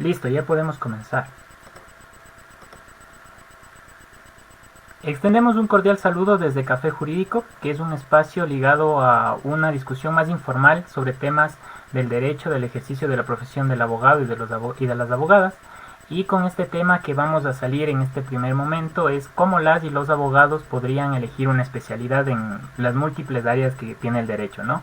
Listo, ya podemos comenzar. Extendemos un cordial saludo desde Café Jurídico, que es un espacio ligado a una discusión más informal sobre temas del derecho, del ejercicio de la profesión del abogado y de las abogadas. Y con este tema que vamos a salir en este primer momento es cómo las y los abogados podrían elegir una especialidad en las múltiples áreas que tiene el derecho, ¿no?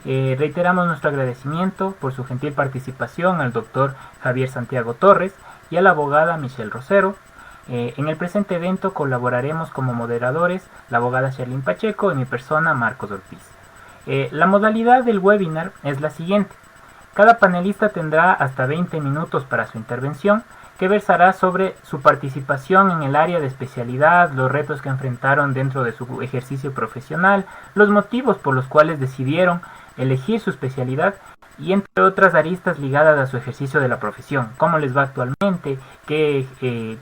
Reiteramos nuestro agradecimiento por su gentil participación al doctor Javier Santiago Torres y a la abogada Michelle Rosero. En el presente evento colaboraremos como moderadores la abogada Sherlyn Pacheco y mi persona Marcos Ortiz. La modalidad del webinar es la siguiente. Cada panelista tendrá hasta 20 minutos para su intervención, que versará sobre su participación en el área de especialidad, los retos que enfrentaron dentro de su ejercicio profesional, los motivos por los cuales decidieron elegir su especialidad y entre otras aristas ligadas a su ejercicio de la profesión, cómo les va actualmente, qué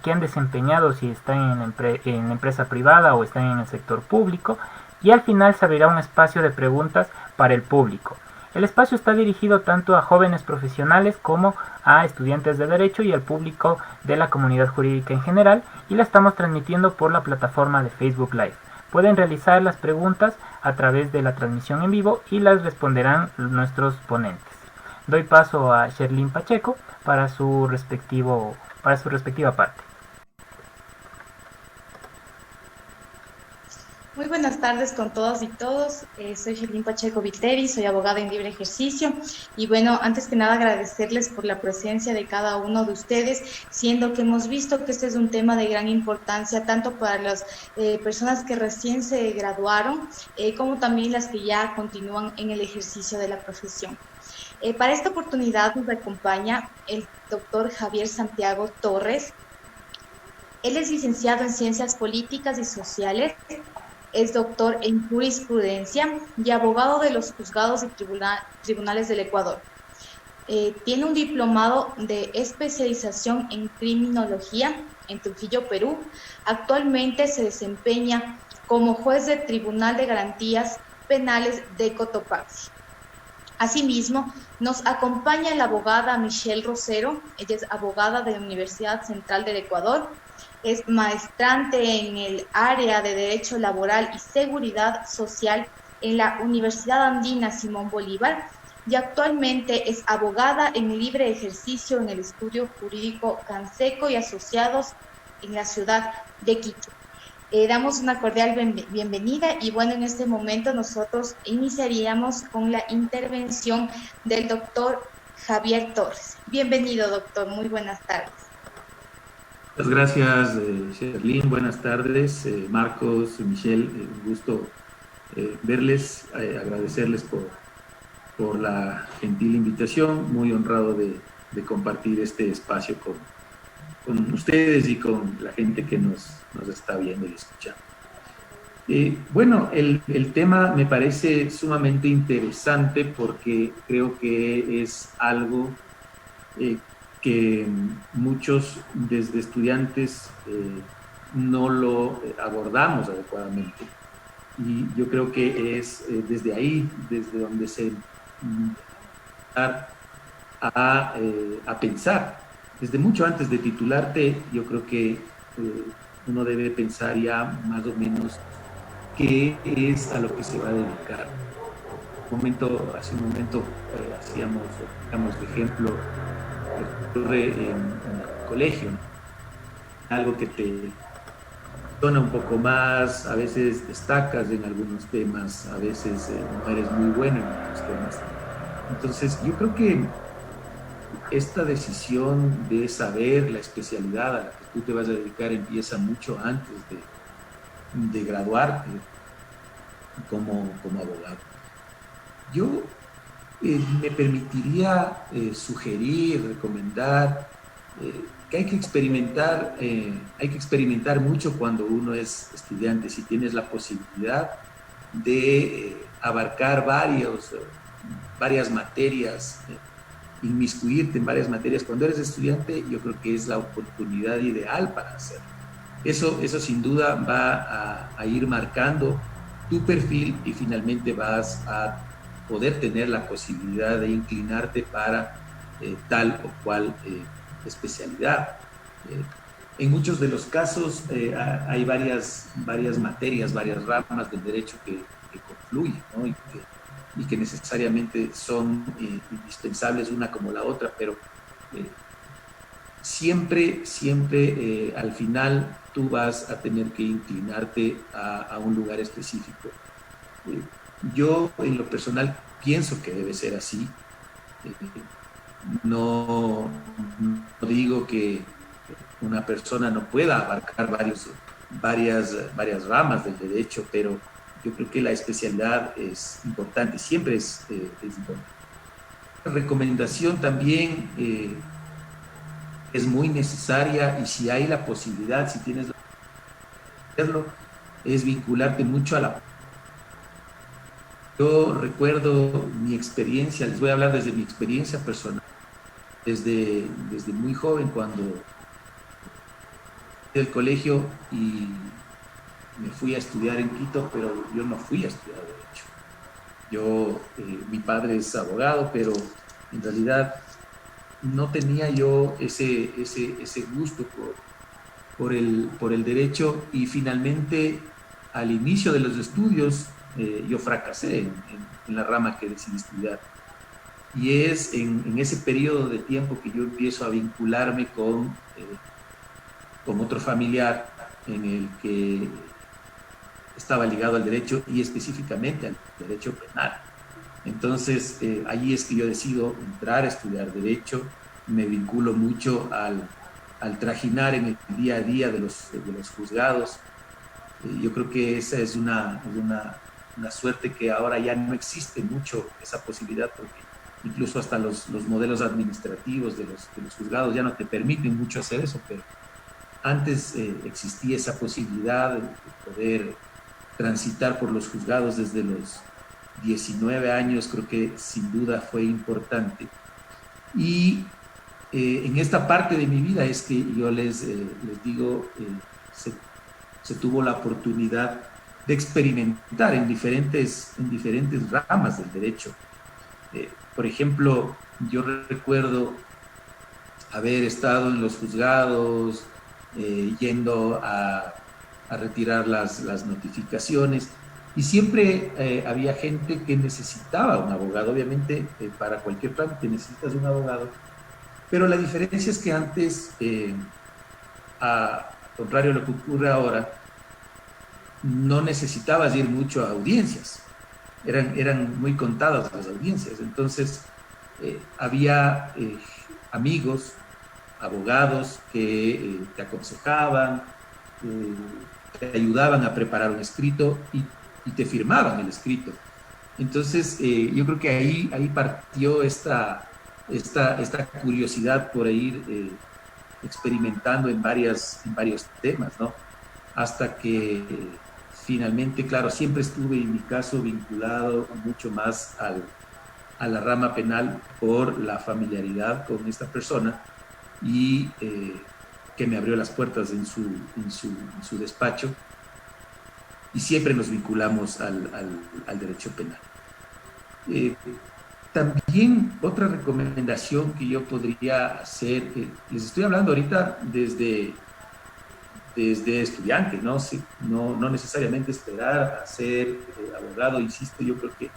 han desempeñado si están en la empresa privada o están en el sector público, y al final se abrirá un espacio de preguntas para el público. El espacio está dirigido tanto a jóvenes profesionales como a estudiantes de derecho y al público de la comunidad jurídica en general, y la estamos transmitiendo por la plataforma de Facebook Live. Pueden realizar las preguntas a través de la transmisión en vivo y las responderán nuestros ponentes. Doy paso a Sherlyn Pacheco para su respectiva parte. Muy buenas tardes con todas y todos. Soy Sherlyn Pacheco Viteri, soy abogada en libre ejercicio. Y bueno, antes que nada agradecerles por la presencia de cada uno de ustedes, siendo que hemos visto que este es un tema de gran importancia, tanto para las personas que recién se graduaron, como también las que ya continúan en el ejercicio de la profesión. Para esta oportunidad nos acompaña el doctor Javier Santiago Torres. Él es licenciado en Ciencias Políticas y Sociales. Es doctor en jurisprudencia y abogado de los juzgados y tribunales del Ecuador. Tiene un diplomado de especialización en criminología en Trujillo, Perú. Actualmente se desempeña como juez del Tribunal de Garantías Penales de Cotopaxi. Asimismo, nos acompaña la abogada Michelle Rosero. Ella es abogada de la Universidad Central del Ecuador. Es maestrante en el área de Derecho Laboral y Seguridad Social en la Universidad Andina Simón Bolívar y actualmente es abogada en libre ejercicio en el Estudio Jurídico Canseco y Asociados en la ciudad de Quito. Damos una cordial bienvenida y bueno, en este momento nosotros iniciaríamos con la intervención del doctor Javier Torres. Bienvenido, doctor. Muy buenas tardes. Muchas gracias, Sherlyn. Buenas tardes, Marcos, Michelle. Un gusto verles, agradecerles por la gentil invitación. Muy honrado de compartir este espacio con ustedes y con la gente que nos está viendo y escuchando. Bueno, el tema me parece sumamente interesante porque creo que es algo que muchos desde estudiantes no lo abordamos adecuadamente. Y yo creo que es desde ahí, desde donde se a pensar. Desde mucho antes de titularte, yo creo que uno debe pensar ya más o menos qué es a lo que se va a dedicar. Hace un momento hacíamos, digamos, de ejemplo, ocurre en el colegio, ¿no? Algo que te tona un poco más, a veces destacas en algunos temas, a veces no eres muy bueno en otros temas. Entonces, yo creo que esta decisión de saber la especialidad a la que tú te vas a dedicar empieza mucho antes de graduarte como abogado. Yo me permitiría sugerir, recomendar que hay que experimentar mucho cuando uno es estudiante. Si tienes la posibilidad de abarcar varias materias, inmiscuirte en varias materias cuando eres estudiante, yo creo que es la oportunidad ideal para hacerlo. Eso sin duda va a ir marcando tu perfil y finalmente vas a poder tener la posibilidad de inclinarte para tal o cual especialidad. En muchos de los casos hay varias materias, varias ramas del derecho que confluyen, ¿no? y que necesariamente son indispensables una como la otra, pero siempre al final tú vas a tener que inclinarte a un lugar específico. Yo en lo personal pienso que debe ser así. No, no digo que una persona no pueda abarcar varias ramas del derecho, pero yo creo que la especialidad es importante, siempre es importante. La recomendación también es muy necesaria, y si hay la posibilidad, si tienes la posibilidad de hacerlo, es vincularte mucho a la... Yo recuerdo mi experiencia, les voy a hablar desde mi experiencia personal, desde muy joven, cuando del colegio y me fui a estudiar en Quito, pero yo no fui a estudiar Derecho. Mi padre es abogado, pero en realidad no tenía yo ese gusto por el derecho, y finalmente al inicio de los estudios yo fracasé en la rama que decidí estudiar. Y es en ese periodo de tiempo que yo empiezo a vincularme con otro familiar en el que estaba ligado al derecho, y específicamente al derecho penal. Entonces, allí es que yo decido entrar a estudiar derecho, me vinculo mucho al trajinar en el día a día de los juzgados. Yo creo que esa es una suerte que ahora ya no existe mucho, esa posibilidad, porque incluso hasta los modelos administrativos de los juzgados ya no te permiten mucho hacer eso, pero antes existía esa posibilidad de poder transitar por los juzgados desde los 19 años. Creo que sin duda fue importante. Y en esta parte de mi vida es que yo les digo, se tuvo la oportunidad de experimentar en diferentes ramas del derecho. Por ejemplo, yo recuerdo haber estado en los juzgados, yendo a retirar las notificaciones, y siempre había gente que necesitaba un abogado. Obviamente, para cualquier trámite necesitas un abogado, pero la diferencia es que antes, al contrario de lo que ocurre ahora, no necesitabas ir mucho a audiencias, eran muy contadas las audiencias. Entonces había amigos, abogados que te aconsejaban, te ayudaban a preparar un escrito y te firmaban el escrito. Entonces yo creo que ahí partió esta curiosidad por ir experimentando en varios temas, ¿no? Hasta que finalmente, claro, siempre estuve en mi caso vinculado mucho más a la rama penal por la familiaridad con esta persona, y que me abrió las puertas en su despacho, y siempre nos vinculamos al derecho penal. También otra recomendación que yo podría hacer, les estoy hablando ahorita desde estudiante, ¿no? Sí, no necesariamente esperar a ser abogado. Insisto, yo creo que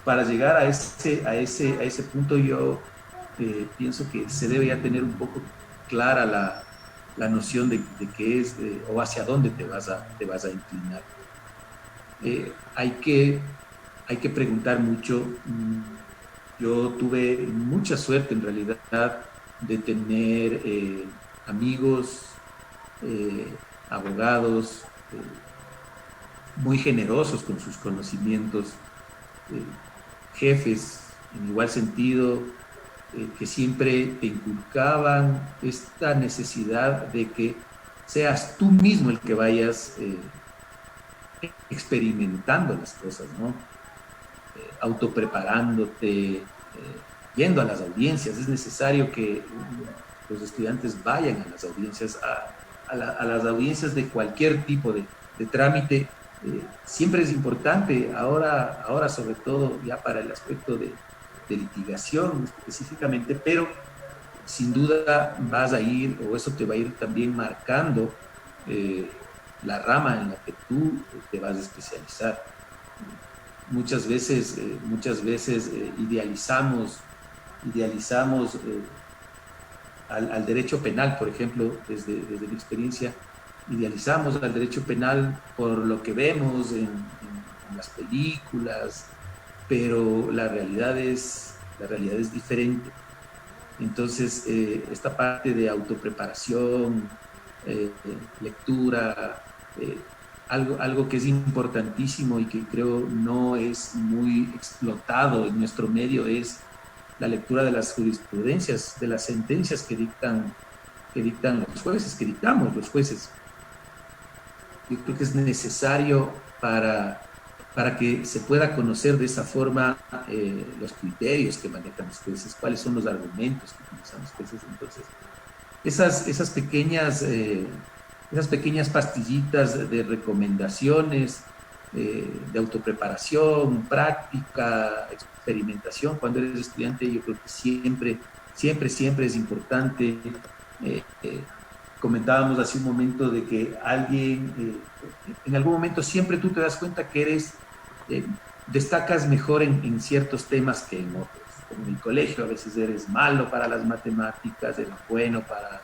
para llegar a ese punto, yo pienso que se debe ya tener un poco clara la noción de qué es o hacia dónde te vas a inclinar. Hay que preguntar mucho. Yo tuve mucha suerte en realidad de tener amigos, abogados muy generosos con sus conocimientos, jefes en igual sentido, que siempre te inculcaban esta necesidad de que seas tú mismo el que vayas experimentando las cosas, ¿no? Autopreparándote, yendo a las audiencias. Es necesario que los estudiantes vayan a las audiencias, a las audiencias de cualquier tipo de trámite. Siempre es importante, ahora sobre todo ya para el aspecto de litigación específicamente, pero sin duda vas a ir, o eso te va a ir también marcando la rama en la que tú te vas a especializar. Muchas veces idealizamos al derecho penal, por ejemplo, desde mi experiencia, idealizamos al derecho penal por lo que vemos en las películas, pero la realidad es diferente. Entonces, esta parte de autopreparación, lectura, algo que es importantísimo y que creo no es muy explotado en nuestro medio es la lectura de las jurisprudencias, de las sentencias que dictan los jueces, que dictamos los jueces. Yo creo que es necesario para que se pueda conocer de esa forma los criterios que manejan los jueces, cuáles son los argumentos que utilizan los jueces. Entonces, esas pequeñas pastillitas de recomendaciones, de autopreparación, práctica, experimentación, cuando eres estudiante, yo creo que siempre es importante. Comentábamos hace un momento de que en algún momento siempre tú te das cuenta que destacas mejor en ciertos temas que en otros. Como en el colegio a veces eres malo para las matemáticas, eres bueno para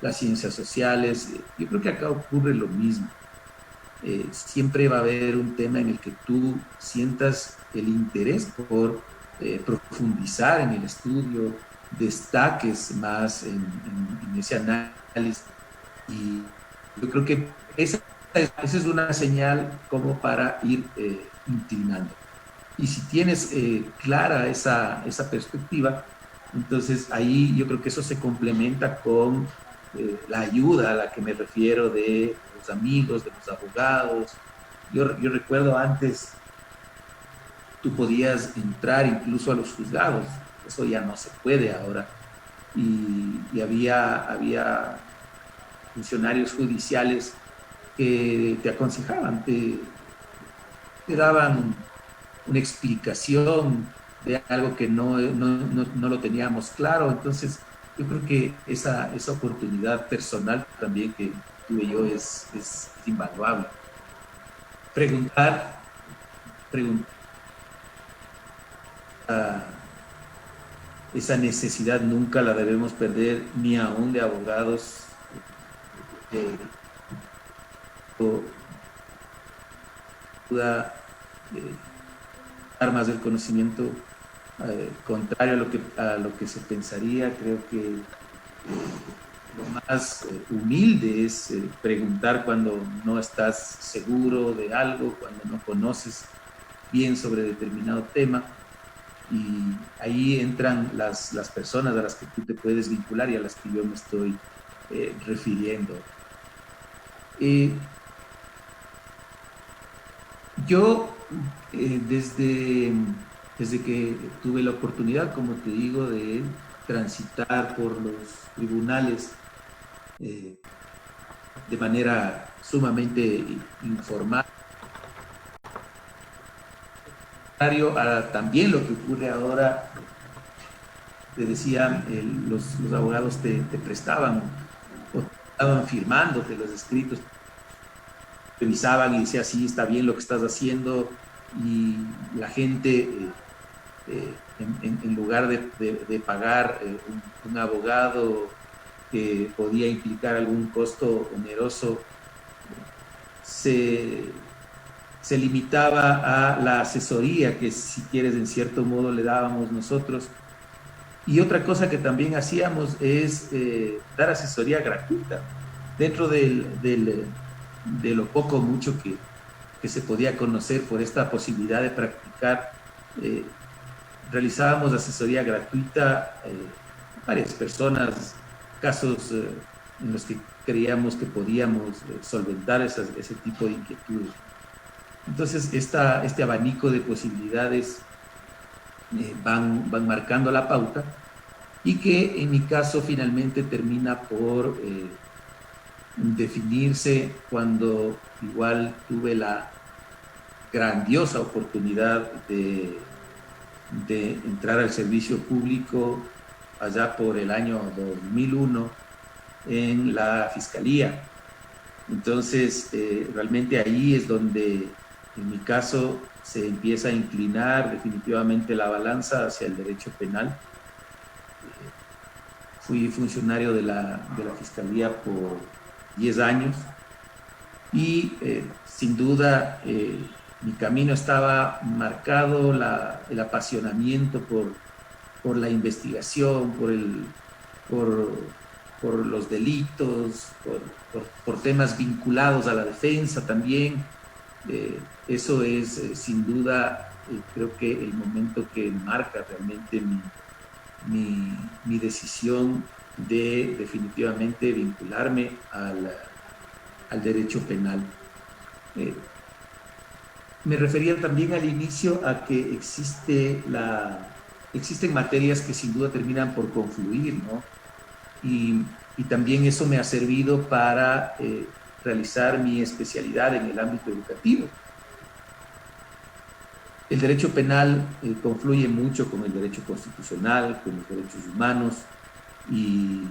las ciencias sociales. Yo creo que acá ocurre lo mismo. Siempre va a haber un tema en el que tú sientas el interés por profundizar en el estudio, destaques más en ese análisis. Y yo creo que esa es una señal como para ir inclinando. Y si tienes clara esa perspectiva, entonces ahí yo creo que eso se complementa con la ayuda a la que me refiero de los amigos, de los abogados. Yo recuerdo antes, tú podías entrar incluso a los juzgados, eso ya no se puede ahora. Y había funcionarios judiciales que te aconsejaban, te daban una explicación de algo que no lo teníamos claro. Entonces, yo creo que esa oportunidad personal también que tuve yo es invaluable. Preguntar, esa necesidad nunca la debemos perder, ni aún de abogados armas del conocimiento, contrario a lo que se pensaría. Creo que lo más humilde es preguntar cuando no estás seguro de algo, cuando no conoces bien sobre determinado tema, y ahí entran las personas a las que tú te puedes vincular y a las que yo me estoy refiriendo. Yo desde que tuve la oportunidad, como te digo, de transitar por los tribunales de manera sumamente informal, también lo que ocurre ahora, te decían, los abogados te prestaban o estaban firmándote los escritos, revisaban y decía, sí, está bien lo que estás haciendo, y la gente, en lugar de pagar un abogado que podía implicar algún costo oneroso, se limitaba a la asesoría que, si quieres, en cierto modo le dábamos nosotros. Y otra cosa que también hacíamos es dar asesoría gratuita dentro de lo poco o mucho que se podía conocer por esta posibilidad de practicar. Realizábamos asesoría gratuita a varias personas, casos en los que creíamos que podíamos solventar ese tipo de inquietudes. Entonces, este abanico de posibilidades van marcando la pauta, y que en mi caso finalmente termina por definirse cuando igual tuve la grandiosa oportunidad de entrar al servicio público allá por el año 2001 en la Fiscalía. Entonces, realmente ahí es donde, en mi caso, se empieza a inclinar definitivamente la balanza hacia el derecho penal. Fui funcionario de la Fiscalía por 10 años y sin duda mi camino estaba marcado, el apasionamiento por la investigación, por los delitos, por temas vinculados a la defensa también. Eso es sin duda, creo que el momento que marca realmente mi decisión de definitivamente vincularme al derecho penal. Me refería también al inicio a que existen materias que sin duda terminan por confluir, ¿no? Y también eso me ha servido para realizar mi especialidad en el ámbito educativo. El derecho penal confluye mucho con el derecho constitucional, con los derechos humanos, y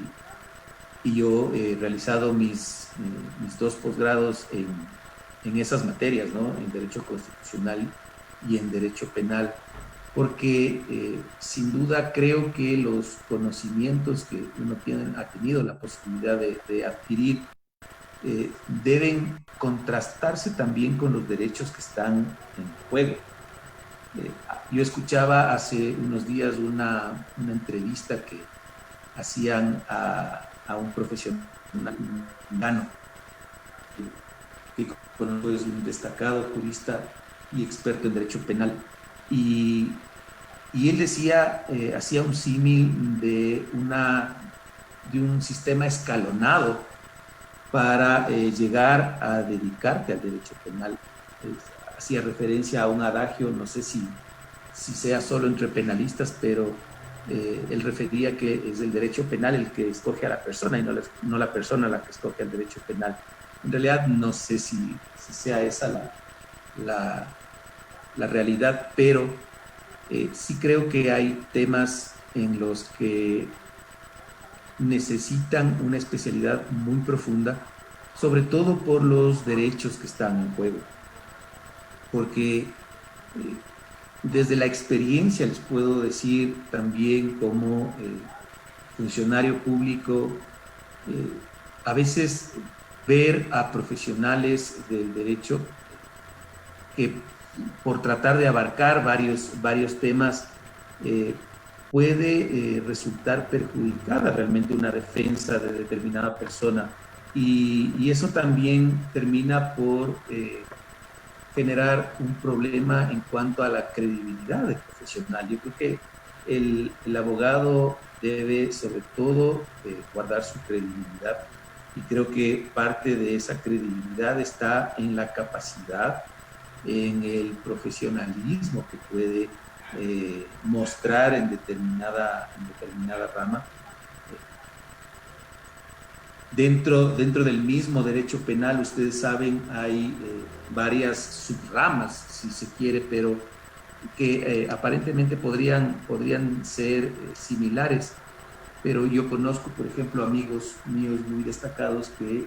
yo he realizado mis 2 posgrados en esas materias, ¿no? En derecho constitucional y en derecho penal, porque sin duda creo que los conocimientos que uno ha tenido la posibilidad de adquirir deben contrastarse también con los derechos que están en juego. Yo escuchaba hace unos días una entrevista que hacían a un profesional mexicano que es un destacado jurista y experto en derecho penal, y él decía, hacía un símil de un sistema escalonado para llegar a dedicarte al derecho penal. Hacía referencia a un adagio, no sé si sea solo entre penalistas, pero él refería que es el derecho penal el que escoge a la persona y no la persona la que escoge al derecho penal. En realidad no sé si sea esa la realidad, pero sí creo que hay temas en los que necesitan una especialidad muy profunda, sobre todo por los derechos que están en juego. Porque desde la experiencia les puedo decir también como funcionario público, a veces ver a profesionales del derecho que por tratar de abarcar varios temas puede resultar perjudicada realmente una defensa de determinada persona, y eso también termina por generar un problema en cuanto a la credibilidad del profesional. Yo creo que el abogado debe sobre todo guardar su credibilidad, y creo que parte de esa credibilidad está en la capacidad, en el profesionalismo que puede mostrar en determinada rama. Dentro del mismo derecho penal, ustedes saben, hay varias subramas, si se quiere, pero que aparentemente podrían ser similares. Pero yo conozco, por ejemplo, amigos míos muy destacados que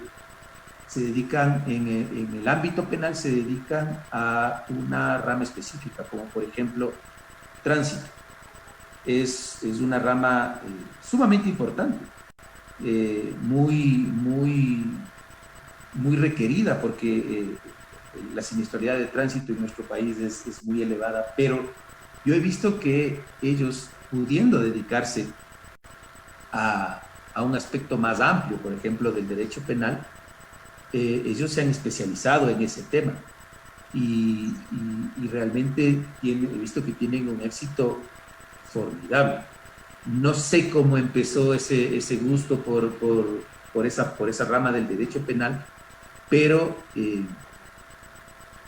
se dedican en el ámbito penal, se dedican a una rama específica, como por ejemplo tránsito. Es una rama sumamente importante, muy requerida, porque la siniestralidad de tránsito en nuestro país es muy elevada, pero yo he visto que ellos, pudiendo dedicarse a un aspecto más amplio, por ejemplo, del derecho penal, ellos se han especializado en ese tema, y realmente he visto que tienen un éxito formidable. No sé cómo empezó ese gusto por esa rama del derecho penal, pero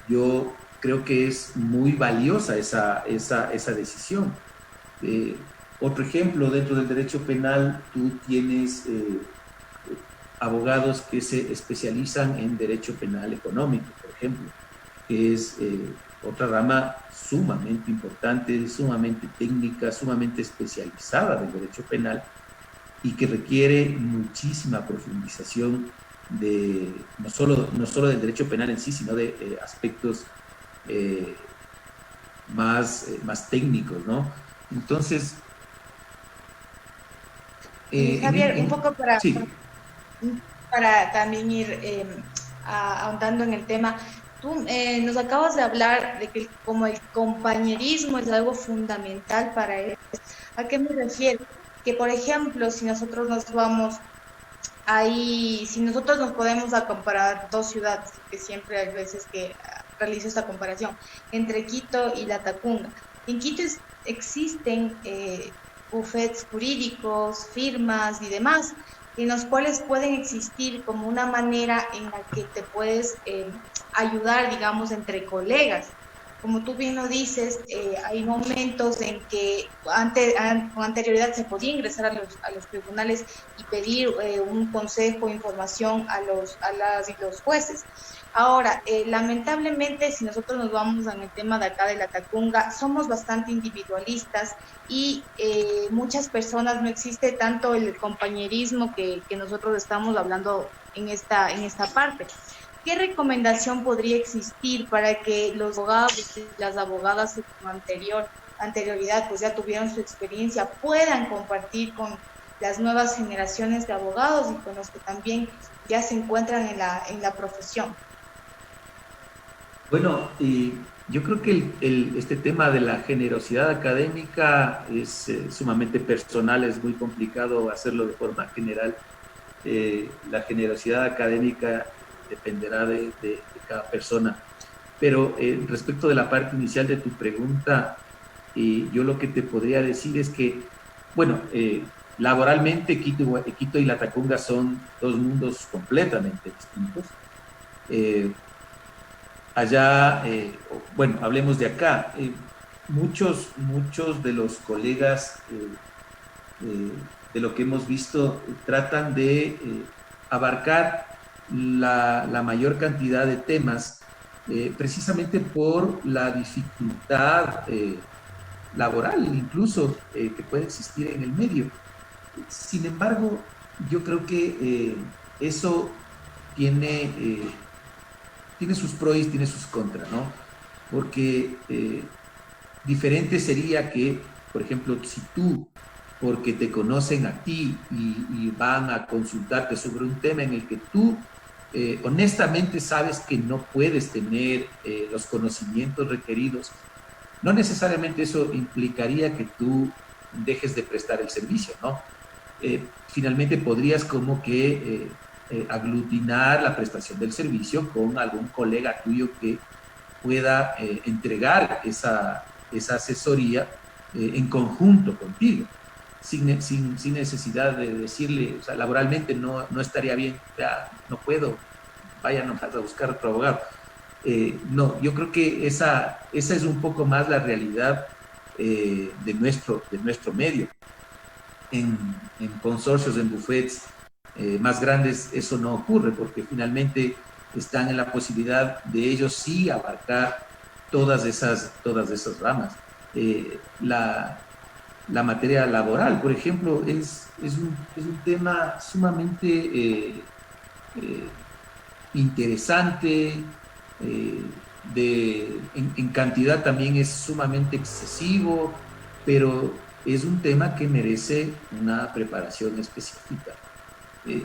yo creo que es muy valiosa esa decisión. Otro ejemplo, dentro del derecho penal, tú tienes abogados que se especializan en derecho penal económico, por ejemplo, que es otra rama sumamente importante, sumamente técnica, sumamente especializada del derecho penal y que requiere muchísima profundización de no solo del derecho penal en sí, sino de aspectos eh, más técnicos, ¿no? Entonces, Javier, un poco sí, para también ir ahondando en el tema, tú nos acabas de hablar de que como el compañerismo es algo fundamental para él. ¿A qué me refiero? Que, por ejemplo, si nosotros nos vamos ahí, si nosotros nos podemos a comparar dos ciudades, que siempre hay veces que realizo esta comparación, entre Quito y La Tacunga. En Quito existen bufetes jurídicos, firmas y demás, en los cuales pueden existir como una manera en la que te puedes ayudar, digamos, entre colegas. Como tú bien lo dices, hay momentos en que con anterioridad se podía ingresar a los tribunales y pedir un consejo, información a las y los jueces. Ahora, lamentablemente, si nosotros nos vamos en el tema de acá de la Tacunga, somos bastante individualistas y muchas personas no existe tanto el compañerismo que nosotros estamos hablando en esta parte. ¿Qué recomendación podría existir para que los abogados y las abogadas con anterioridad, pues ya tuvieron su experiencia, puedan compartir con las nuevas generaciones de abogados y con los que también ya se encuentran en la profesión? bueno, yo creo que este tema de la generosidad académica es sumamente personal, es muy complicado hacerlo de forma general. La generosidad académica dependerá de cada persona. Pero respecto de la parte inicial de tu pregunta, yo lo que te podría decir es que, bueno, laboralmente Quito y La Tacunga son dos mundos completamente distintos. Eh, allá, bueno, hablemos de acá. Muchos de los colegas de lo que hemos visto tratan de abarcar la mayor cantidad de temas precisamente por la dificultad laboral incluso que puede existir en el medio. Sin embargo, yo creo que eso tiene, tiene sus pros y tiene sus contras, ¿no? Porque diferente sería que, por ejemplo, si tú, porque te conocen a ti y van a consultarte sobre un tema en el que tú honestamente sabes que no puedes tener los conocimientos requeridos, no necesariamente eso implicaría que tú dejes de prestar el servicio, ¿no? Finalmente podrías como que aglutinar la prestación del servicio con algún colega tuyo que pueda entregar esa asesoría en conjunto contigo, sin necesidad de decirle, o sea, laboralmente no estaría bien, ya no puedo, vayan a buscar otro abogado. No, yo creo que esa es un poco más la realidad de nuestro medio. En consorcios, en bufetes más grandes, eso no ocurre porque finalmente están en la posibilidad de ellos sí abarcar todas esas ramas. La materia laboral, por ejemplo, es un tema sumamente eh, interesante, en cantidad también es sumamente excesivo, pero es un tema que merece una preparación específica. Eh,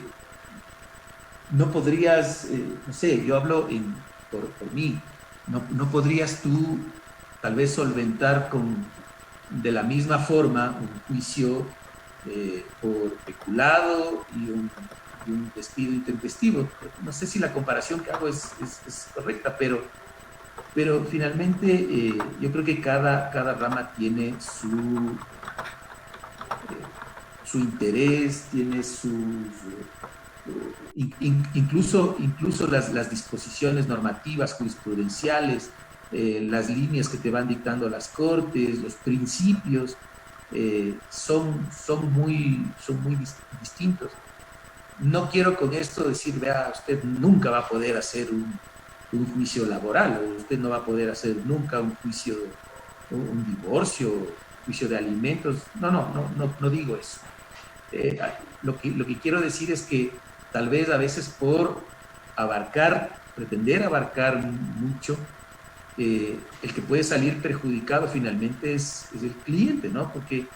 no podrías, no sé, yo hablo por mí, no podrías tú tal vez solventar de la misma forma un juicio por peculado y un despido intempestivo. No sé si la comparación que hago es correcta, pero finalmente yo creo que cada rama tiene su interés, tiene incluso las disposiciones normativas, jurisprudenciales, las líneas que te van dictando las cortes, los principios, son muy distintos. No quiero con esto decir, vea, usted nunca va a poder hacer un juicio laboral. Usted no va a poder hacer nunca un juicio, un divorcio, juicio de alimentos. No digo eso. Lo que quiero decir es que tal vez a veces por pretender abarcar mucho, el que puede salir perjudicado finalmente es el cliente, ¿no? Porque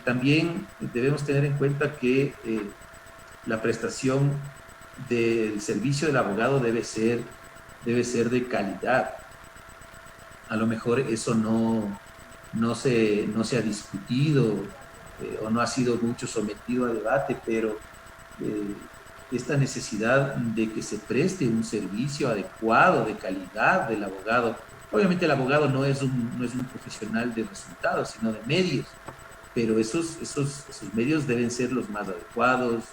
también debemos tener en cuenta que la prestación del servicio del abogado debe ser de calidad. A lo mejor eso no se ha discutido o no ha sido mucho sometido a debate, pero esta necesidad de que se preste un servicio adecuado, de calidad del abogado. Obviamente el abogado no es un profesional de resultados, sino de medios, pero esos medios deben ser los más adecuados,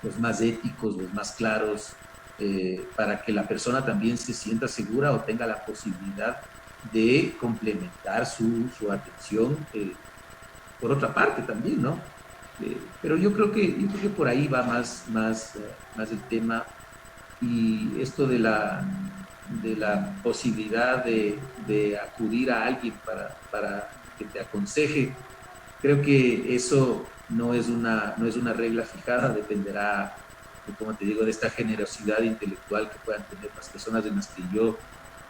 los más éticos, los más claros, para que la persona también se sienta segura o tenga la posibilidad de complementar su atención por otra parte también, ¿no? Pero yo creo que por ahí va más el tema, y esto de la posibilidad de acudir a alguien para que te aconseje. Creo que eso no es una regla fijada, dependerá, como te digo, de esta generosidad intelectual que puedan tener las personas en las que yo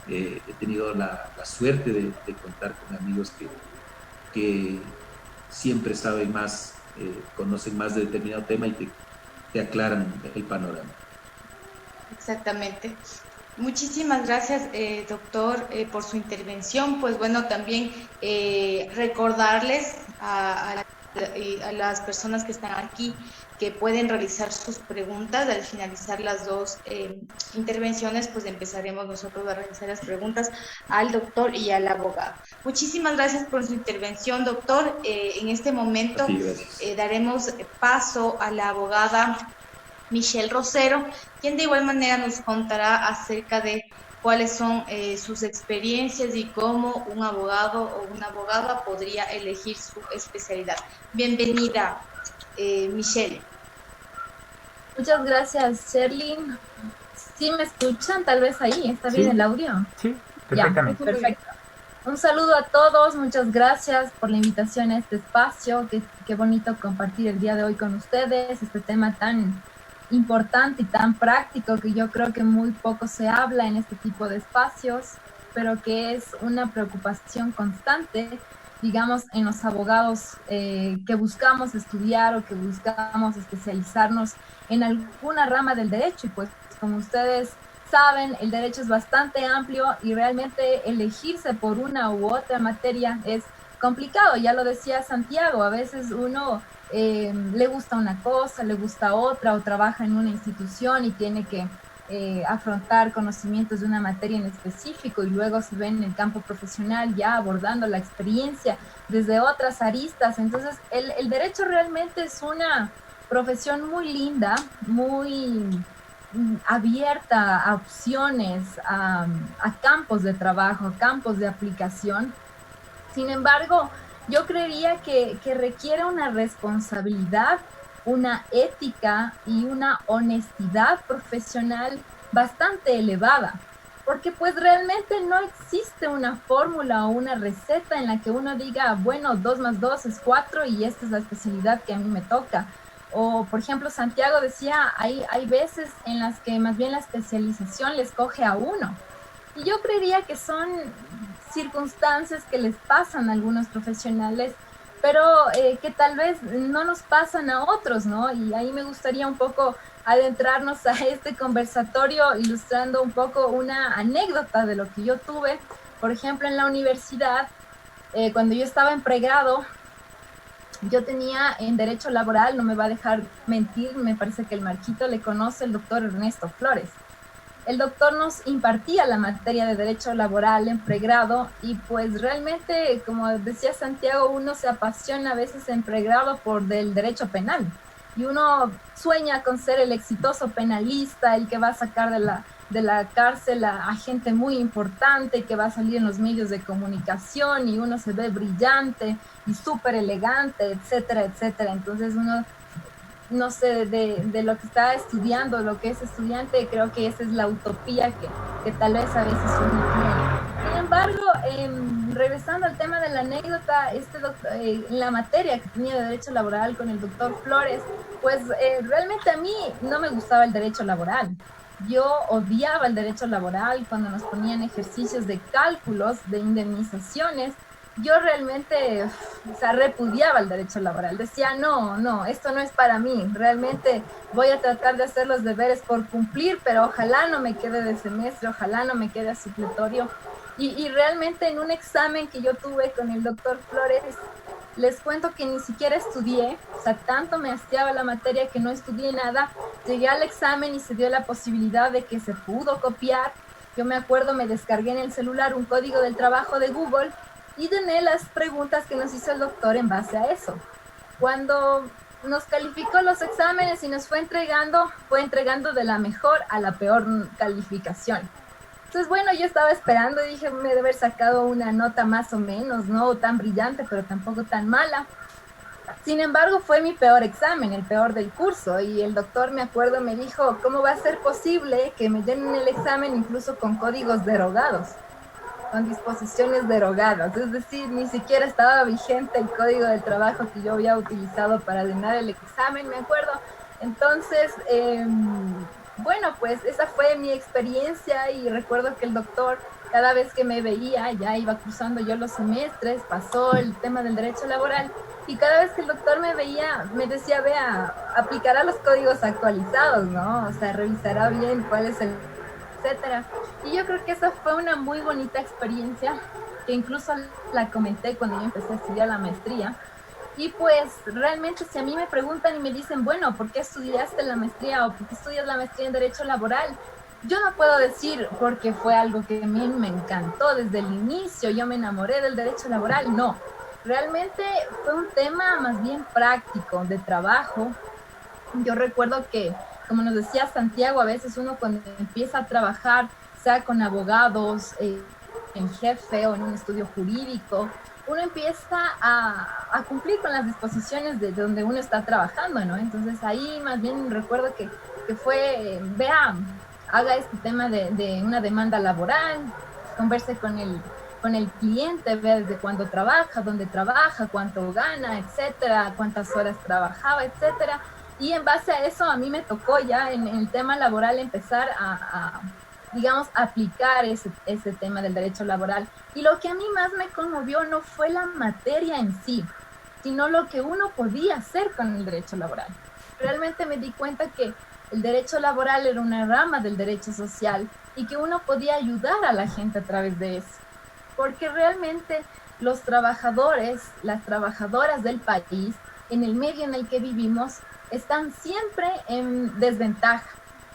he tenido la suerte de contar con amigos que siempre saben más, conocen más de determinado tema y te aclaran el panorama. Exactamente. Muchísimas gracias, doctor, por su intervención. Pues bueno, también recordarles a las personas que están aquí que pueden realizar sus preguntas. Al finalizar las dos intervenciones, pues empezaremos nosotros a realizar las preguntas al doctor y al abogado. Muchísimas gracias por su intervención, doctor. En este momento daremos paso a la abogada Michelle Rosero, quien de igual manera nos contará acerca de cuáles son sus experiencias y cómo un abogado o una abogada podría elegir su especialidad. Bienvenida, Michelle. Muchas gracias, Sherlyn. ¿Sí me escuchan? Tal vez ahí, ¿está bien el audio? Sí, perfectamente. Ya, perfecto. Un saludo a todos, muchas gracias por la invitación a este espacio. Qué bonito compartir el día de hoy con ustedes este tema tan importante y tan práctico que yo creo que muy poco se habla en este tipo de espacios, pero que es una preocupación constante, digamos, en los abogados que buscamos estudiar o que buscamos especializarnos en alguna rama del derecho. Y pues, como ustedes saben, el derecho es bastante amplio y realmente elegirse por una u otra materia es complicado. Ya lo decía Santiago, a veces uno le gusta una cosa, le gusta otra, o trabaja en una institución y tiene que afrontar conocimientos de una materia en específico, y luego se ve en el campo profesional ya abordando la experiencia desde otras aristas. Entonces el derecho realmente es una profesión muy linda, muy abierta a opciones, a campos de trabajo, a campos de aplicación. Sin embargo, yo creería que requiere una responsabilidad, una ética y una honestidad profesional bastante elevada, porque pues realmente no existe una fórmula o una receta en la que uno diga, bueno, 2 más 2 es 4 y esta es la especialidad que a mí me toca. O, por ejemplo, Santiago decía, hay veces en las que más bien la especialización les coge a uno. Y yo creería que son circunstancias que les pasan a algunos profesionales, pero que tal vez no nos pasan a otros, ¿no? Y ahí me gustaría un poco adentrarnos a este conversatorio ilustrando un poco una anécdota de lo que yo tuve. Por ejemplo, en la universidad, cuando yo estaba en pregrado, yo tenía en Derecho Laboral, no me va a dejar mentir, me parece que el Marquito le conoce, el doctor Ernesto Flores. El doctor nos impartía la materia de Derecho Laboral en pregrado y pues realmente, como decía Santiago, uno se apasiona a veces en pregrado por del derecho penal y uno sueña con ser el exitoso penalista, el que va a sacar de la cárcel a gente muy importante, que va a salir en los medios de comunicación y uno se ve brillante y súper elegante, etcétera, etcétera. Entonces uno no sé, de lo que está estudiando, lo que es estudiante, creo que esa es la utopía que tal vez a veces uno tiene. Sin embargo, regresando al tema de la anécdota, en la materia que tenía de Derecho Laboral con el doctor Flores, pues realmente a mí no me gustaba el derecho laboral. Yo odiaba el derecho laboral cuando nos ponían ejercicios de cálculos, de indemnizaciones. Yo realmente, o sea, repudiaba el derecho laboral. Decía, no, esto no es para mí. Realmente voy a tratar de hacer los deberes por cumplir, pero ojalá no me quede de semestre, ojalá no me quede a supletorio. Y realmente en un examen que yo tuve con el doctor Flores, les cuento que ni siquiera estudié, o sea, tanto me hastiaba la materia que no estudié nada. Llegué al examen y se dio la posibilidad de que se pudo copiar. Yo me acuerdo, me descargué en el celular un código del trabajo de Google y llené las preguntas que nos hizo el doctor en base a eso. Cuando nos calificó los exámenes y nos fue entregando de la mejor a la peor calificación. Entonces, bueno, yo estaba esperando y dije, me debe haber sacado una nota más o menos, no tan brillante, pero tampoco tan mala. Sin embargo, fue mi peor examen, el peor del curso, y el doctor, me acuerdo, me dijo, ¿cómo va a ser posible que me den el examen incluso con códigos derogados, con disposiciones derogadas? Es decir, ni siquiera estaba vigente el código del trabajo que yo había utilizado para llenar el examen, me acuerdo. Entonces, bueno, pues esa fue mi experiencia y recuerdo que el doctor, cada vez que me veía, ya iba cruzando yo los semestres, pasó el tema del derecho laboral y cada vez que el doctor me veía, me decía, vea, aplicará los códigos actualizados, ¿no? O sea, revisará bien cuál es el, etcétera. Y yo creo que esa fue una muy bonita experiencia que incluso la comenté cuando yo empecé a estudiar la maestría. Y pues realmente si a mí me preguntan y me dicen, bueno, ¿por qué estudiaste la maestría o por qué estudias la maestría en Derecho Laboral? Yo no puedo decir porque fue algo que a mí me encantó desde el inicio, yo me enamoré del derecho laboral, no. Realmente fue un tema más bien práctico, de trabajo. Yo recuerdo que, como nos decía Santiago, a veces uno cuando empieza a trabajar, sea con abogados, en jefe o en un estudio jurídico, uno empieza a cumplir con las disposiciones de donde uno está trabajando, ¿no? Entonces ahí más bien recuerdo que fue, vea, haga este tema de una demanda laboral, converse con el cliente, vea desde cuándo trabaja, dónde trabaja, cuánto gana, etcétera, cuántas horas trabajaba, etcétera. Y en base a eso a mí me tocó ya en el tema laboral empezar digamos, aplicar ese tema del derecho laboral. Y lo que a mí más me conmovió no fue la materia en sí, sino lo que uno podía hacer con el derecho laboral. Realmente me di cuenta que el derecho laboral era una rama del derecho social y que uno podía ayudar a la gente a través de eso. Porque realmente los trabajadores, las trabajadoras del país, en el medio en el que vivimos, están siempre en desventaja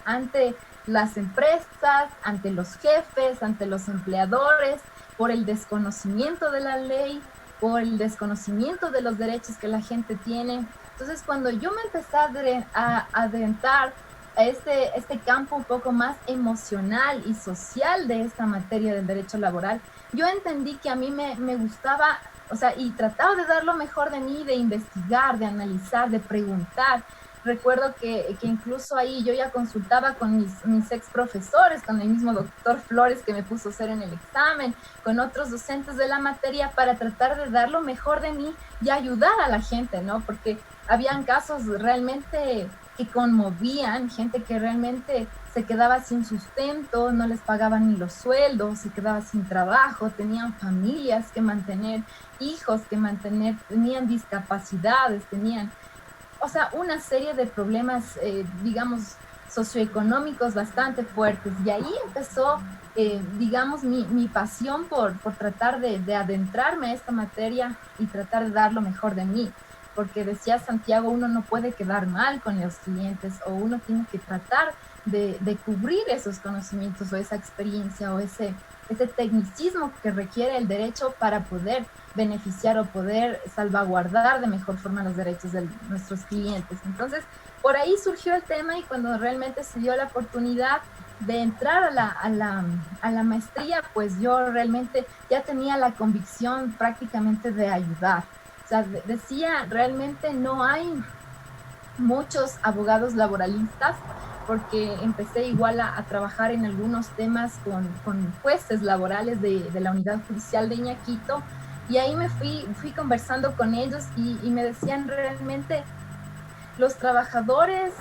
ante las empresas, ante los jefes, ante los empleadores, por el desconocimiento de la ley, por el desconocimiento de los derechos que la gente tiene. Entonces, cuando yo me empecé a adentrar a este campo un poco más emocional y social de esta materia del derecho laboral, yo entendí que a mí me gustaba, o sea, y trataba de dar lo mejor de mí, de investigar, de analizar, de preguntar. Recuerdo que incluso ahí yo ya consultaba con mis ex profesores, con el mismo doctor Flores que me puso a hacer en el examen, con otros docentes de la materia para tratar de dar lo mejor de mí y ayudar a la gente, ¿no? Porque habían casos realmente que conmovían, gente que realmente se quedaba sin sustento, no les pagaban ni los sueldos, se quedaba sin trabajo, tenían familias que mantener, hijos que mantener, tenían discapacidades, tenían, o sea, una serie de problemas, digamos, socioeconómicos bastante fuertes. Y ahí empezó, digamos, mi pasión por tratar de adentrarme a esta materia y tratar de dar lo mejor de mí. Porque decía Santiago, uno no puede quedar mal con los clientes o uno tiene que tratar de cubrir esos conocimientos o esa experiencia o ese tecnicismo que requiere el derecho para poder beneficiar o poder salvaguardar de mejor forma los derechos de nuestros clientes. Entonces, por ahí surgió el tema y cuando realmente se dio la oportunidad de entrar a la maestría, pues yo realmente ya tenía la convicción prácticamente de ayudar. O sea, decía, realmente no hay muchos abogados laboralistas, porque empecé igual a trabajar en algunos temas con jueces laborales de la unidad judicial de Iñaquito, y ahí me fui conversando con ellos y me decían realmente los trabajadores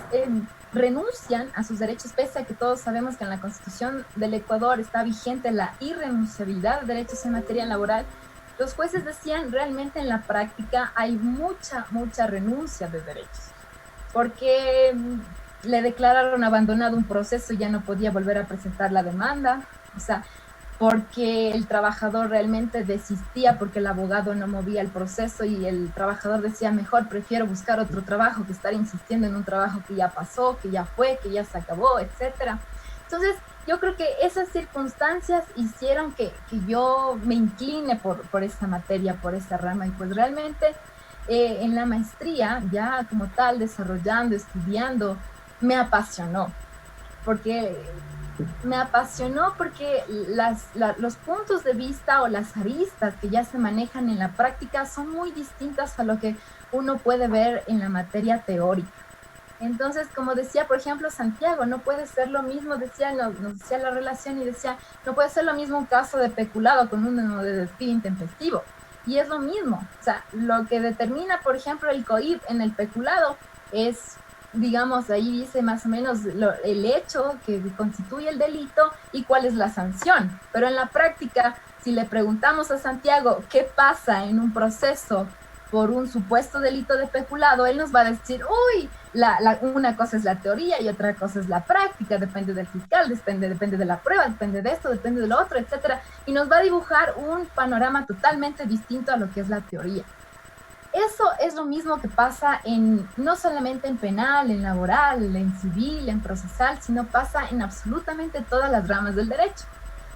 renuncian a sus derechos, pese a que todos sabemos que en la Constitución del Ecuador está vigente la irrenunciabilidad de derechos en materia laboral. Los jueces decían realmente en la práctica hay mucha renuncia de derechos, porque le declararon abandonado un proceso y ya no podía volver a presentar la demanda, o sea, porque el trabajador realmente desistía porque el abogado no movía el proceso y el trabajador decía, mejor prefiero buscar otro trabajo que estar insistiendo en un trabajo que ya pasó, que ya fue, que ya se acabó, etcétera. Entonces, yo creo que esas circunstancias hicieron que yo me incline por esta materia, por esta rama, y pues realmente en la maestría, ya como tal, desarrollando, estudiando, me apasionó, porque los puntos de vista o las aristas que ya se manejan en la práctica son muy distintas a lo que uno puede ver en la materia teórica. Entonces, como decía, por ejemplo, Santiago, no puede ser lo mismo, nos decía la relación y decía, no puede ser lo mismo un caso de peculado con uno de despido intempestivo. Y es lo mismo, o sea, lo que determina, por ejemplo, el COIP en el peculado es, digamos, ahí dice más o menos el hecho que constituye el delito y cuál es la sanción. Pero en la práctica, si le preguntamos a Santiago qué pasa en un proceso por un supuesto delito de peculado, él nos va a decir, uy, una cosa es la teoría y otra cosa es la práctica, depende del fiscal, depende de la prueba, depende de esto, depende de lo otro, etcétera, y nos va a dibujar un panorama totalmente distinto a lo que es la teoría. Eso es lo mismo que pasa no solamente en penal, en laboral, en civil, en procesal, sino pasa en absolutamente todas las ramas del derecho.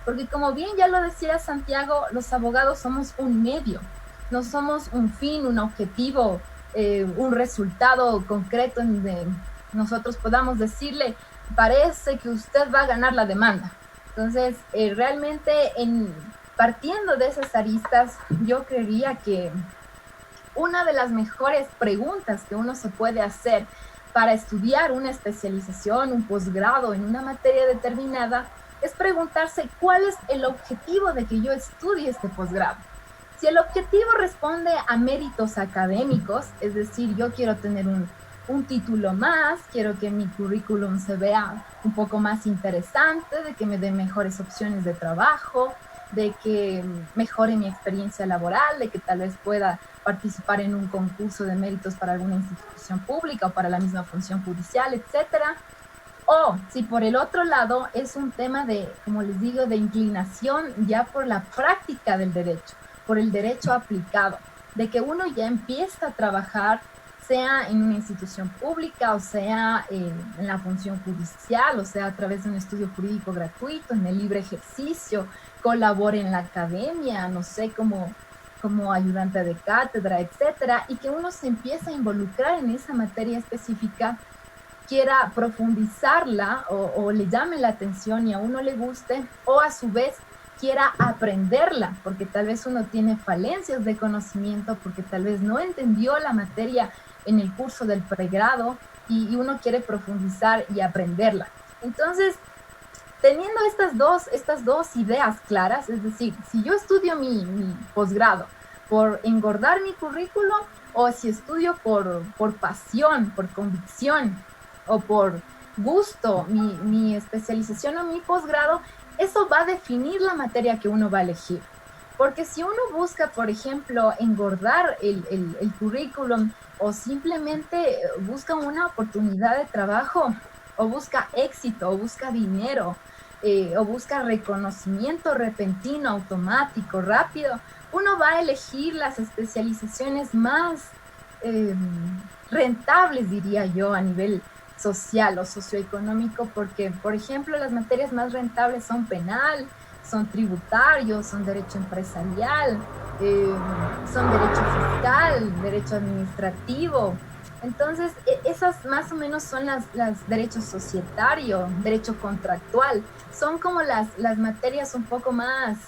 Porque como bien ya lo decía Santiago, los abogados somos un medio, no somos un fin, un objetivo, un resultado concreto en donde nosotros podamos decirle, parece que usted va a ganar la demanda. Entonces, realmente partiendo de esas aristas, yo creería que una de las mejores preguntas que uno se puede hacer para estudiar una especialización, un posgrado en una materia determinada, es preguntarse cuál es el objetivo de que yo estudie este posgrado. Si el objetivo responde a méritos académicos, es decir, yo quiero tener un título más, quiero que mi currículum se vea un poco más interesante, de que me dé mejores opciones de trabajo, de que mejore mi experiencia laboral, de que tal vez pueda participar en un concurso de méritos para alguna institución pública o para la misma función judicial, etcétera. O si por el otro lado es un tema de, como les digo, de inclinación ya por la práctica del derecho, por el derecho aplicado, de que uno ya empieza a trabajar, sea en una institución pública, o sea en la función judicial, o sea a través de un estudio jurídico gratuito, en el libre ejercicio, colabore en la academia, no sé, como ayudante de cátedra, etcétera, y que uno se empieza a involucrar en esa materia específica, quiera profundizarla o le llame la atención y a uno le guste, o a su vez quiera aprenderla, porque tal vez uno tiene falencias de conocimiento, porque tal vez no entendió la materia en el curso del pregrado y uno quiere profundizar y aprenderla. Entonces, teniendo estas dos ideas claras, es decir, si yo estudio mi posgrado por engordar mi currículo o si estudio por pasión, por convicción o por gusto mi especialización o mi posgrado, eso va a definir la materia que uno va a elegir. Porque si uno busca, por ejemplo, engordar el currículum o simplemente busca una oportunidad de trabajo o busca éxito o busca dinero o busca reconocimiento repentino, automático, rápido, uno va a elegir las especializaciones más rentables, diría yo, a nivel social o socioeconómico, porque, por ejemplo, las materias más rentables son penal, son tributarios, son derecho empresarial, son derecho fiscal, derecho administrativo. Entonces, esas más o menos son las derechos societario, derecho contractual, son como las materias un poco más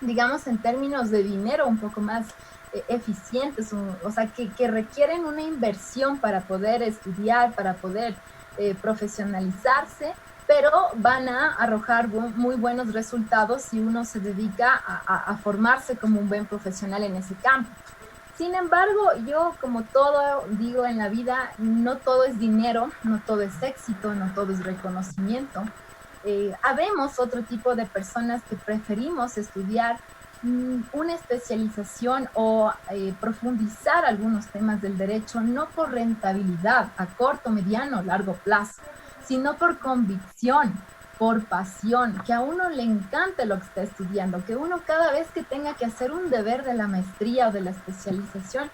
digamos, en términos de dinero un poco más eficientes, o sea, que requieren una inversión para poder estudiar, para poder profesionalizarse, pero van a arrojar muy buenos resultados si uno se dedica a formarse como un buen profesional en ese campo. Sin embargo, yo como todo digo en la vida, no todo es dinero, no todo es éxito, no todo es reconocimiento. Habemos otro tipo de personas que preferimos estudiar una especialización o profundizar algunos temas del derecho, no por rentabilidad a corto, mediano o largo plazo, sino por convicción, por pasión, que a uno le encante lo que está estudiando, que uno cada vez que tenga que hacer un deber de la maestría o de la especialización,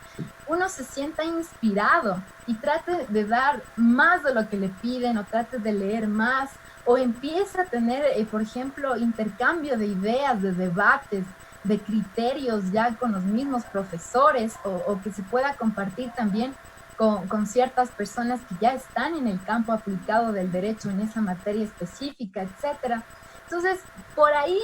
uno se sienta inspirado y trate de dar más de lo que le piden o trate de leer más o empiece a tener, por ejemplo, intercambio de ideas, de debates, de criterios ya con los mismos profesores o que se pueda compartir también con ciertas personas que ya están en el campo aplicado del derecho en esa materia específica, etcétera. Entonces, por ahí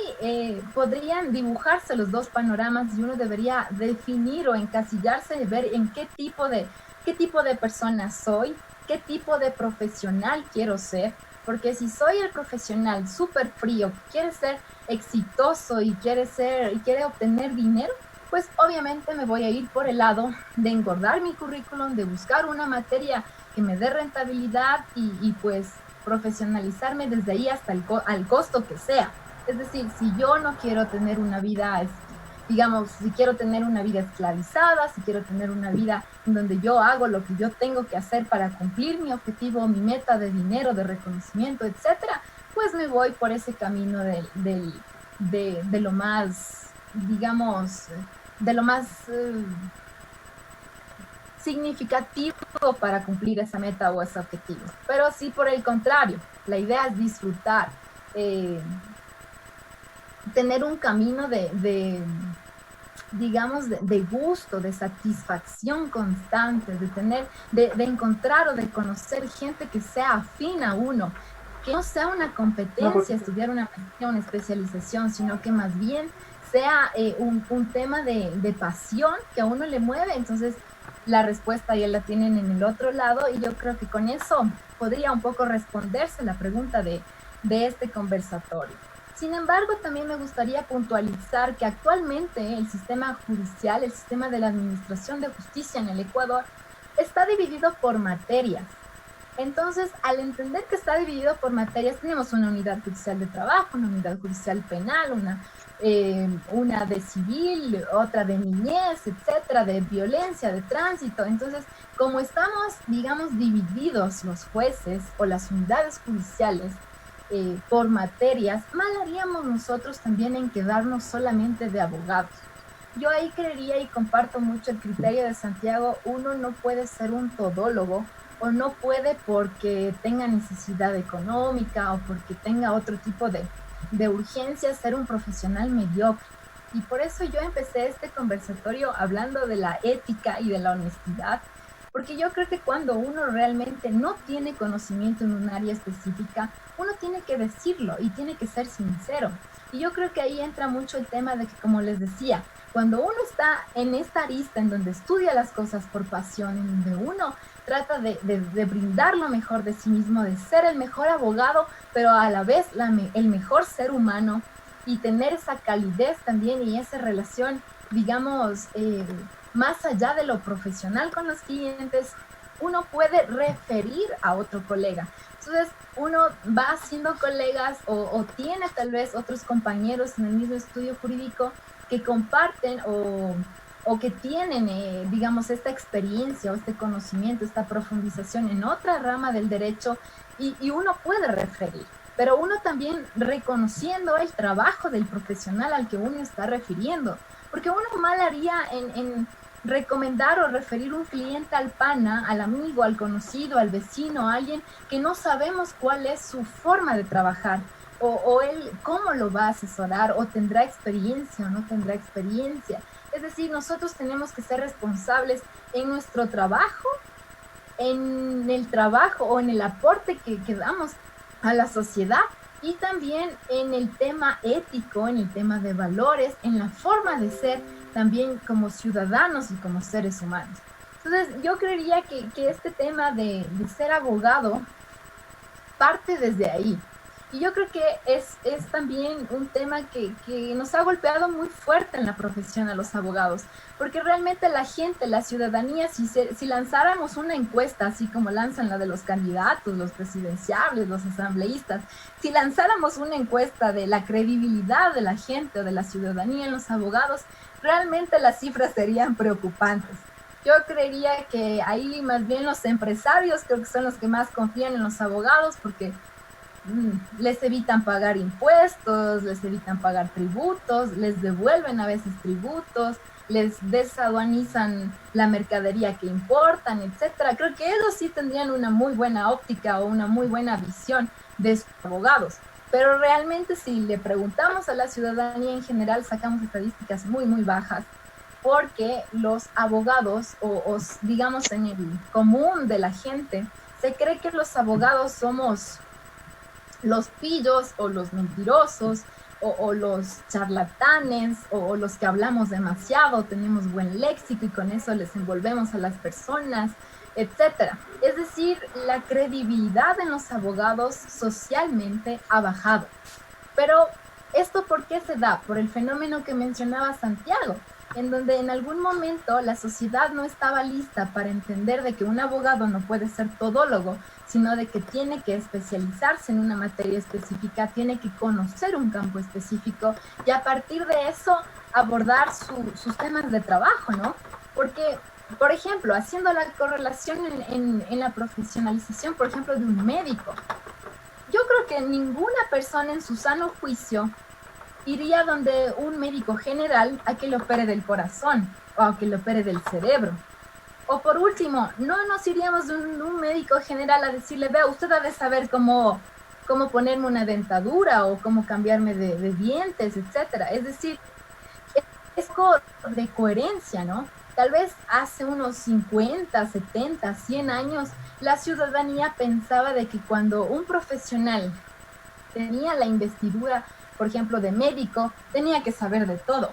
podrían dibujarse los dos panoramas y uno debería definir o encasillarse y ver en qué tipo de persona soy, qué tipo de profesional quiero ser, porque si soy el profesional súper frío, que quiere ser exitoso y quiere obtener dinero, pues obviamente me voy a ir por el lado de engordar mi currículum, de buscar una materia que me dé rentabilidad y pues profesionalizarme desde ahí hasta al costo que sea. Es decir, si yo no quiero tener una vida, digamos, si quiero tener una vida esclavizada, si quiero tener una vida en donde yo hago lo que yo tengo que hacer para cumplir mi objetivo, mi meta de dinero, de reconocimiento, etcétera, pues me voy por ese camino de lo más, digamos, de lo más significativo para cumplir esa meta o ese objetivo. Pero sí, por el contrario, la idea es disfrutar, tener un camino digamos, de gusto, de satisfacción constante, de encontrar o de conocer gente que sea afín a uno, que no sea una competencia estudiar una maestría, una especialización, sino que más bien sea un tema de pasión que a uno le mueve. Entonces, la respuesta ya la tienen en el otro lado y yo creo que con eso podría un poco responderse la pregunta de este conversatorio. Sin embargo, también me gustaría puntualizar que actualmente el sistema judicial, el sistema de la administración de justicia en el Ecuador, está dividido por materias. Entonces, al entender que está dividido por materias, tenemos una unidad judicial de trabajo, una unidad judicial penal, una de civil, otra de niñez, etcétera, de violencia, de tránsito. Entonces, como estamos, digamos, divididos los jueces o las unidades judiciales por materias, mal haríamos nosotros también en quedarnos solamente de abogados. Yo ahí creería y comparto mucho el criterio de Santiago, uno no puede ser un todólogo o no puede porque tenga necesidad económica o porque tenga otro tipo de urgencia ser un profesional mediocre. Y por eso yo empecé este conversatorio hablando de la ética y de la honestidad, porque yo creo que cuando uno realmente no tiene conocimiento en un área específica, uno tiene que decirlo y tiene que ser sincero. Y yo creo que ahí entra mucho el tema de que, como les decía, cuando uno está en esta arista en donde estudia las cosas por pasión, en donde uno trata de brindar lo mejor de sí mismo, de ser el mejor abogado, pero a la vez el mejor ser humano y tener esa calidez también y esa relación, digamos, más allá de lo profesional con los clientes, uno puede referir a otro colega. Entonces, uno va haciendo colegas o tiene tal vez otros compañeros en el mismo estudio jurídico que comparten o que tienen, digamos, esta experiencia o este conocimiento, esta profundización en otra rama del derecho y uno puede referir, pero uno también reconociendo el trabajo del profesional al que uno está refiriendo, porque uno mal haría en recomendar o referir un cliente al pana, al amigo, al conocido, al vecino, a alguien que no sabemos cuál es su forma de trabajar o él cómo lo va a asesorar o tendrá experiencia o no tendrá experiencia. Es decir, nosotros tenemos que ser responsables en nuestro trabajo, en el trabajo o en el aporte que damos a la sociedad y también en el tema ético, en el tema de valores, en la forma de ser también como ciudadanos y como seres humanos. Entonces, yo creería que este tema de ser abogado parte desde ahí. Y yo creo que es también un tema que nos ha golpeado muy fuerte en la profesión a los abogados, porque realmente la gente, la ciudadanía, si lanzáramos una encuesta, así como lanzan la de los candidatos, los presidenciables, los asambleístas, si lanzáramos una encuesta de la credibilidad de la gente o de la ciudadanía en los abogados, realmente las cifras serían preocupantes. Yo creería que ahí más bien los empresarios creo que son los que más confían en los abogados porque les evitan pagar impuestos, les evitan pagar tributos, les devuelven a veces tributos, les desaduanizan la mercadería que importan, etcétera. Creo que ellos sí tendrían una muy buena óptica o una muy buena visión de sus abogados. Pero realmente si le preguntamos a la ciudadanía en general, sacamos estadísticas muy, muy bajas, porque los abogados, o digamos en el común de la gente, se cree que los abogados somos los pillos o los mentirosos o los charlatanes o los que hablamos demasiado, tenemos buen léxico y con eso les envolvemos a las personas, etcétera. Es decir, la credibilidad en los abogados socialmente ha bajado. Pero ¿esto por qué se da? Por el fenómeno que mencionaba Santiago, en donde en algún momento la sociedad no estaba lista para entender de que un abogado no puede ser todólogo, sino de que tiene que especializarse en una materia específica, tiene que conocer un campo específico y a partir de eso abordar sus temas de trabajo, ¿no? Porque, por ejemplo, haciendo la correlación en la profesionalización, por ejemplo, de un médico, yo creo que ninguna persona en su sano juicio iría donde un médico general a que le opere del corazón o a que le opere del cerebro. O por último, no nos iríamos de un médico general a decirle, vea, usted ha de saber cómo ponerme una dentadura o cómo cambiarme de dientes, etcétera. Es decir, es de coherencia, ¿no? Tal vez hace unos 50, 70, 100 años, la ciudadanía pensaba de que cuando un profesional tenía la investidura, por ejemplo, de médico, tenía que saber de todo.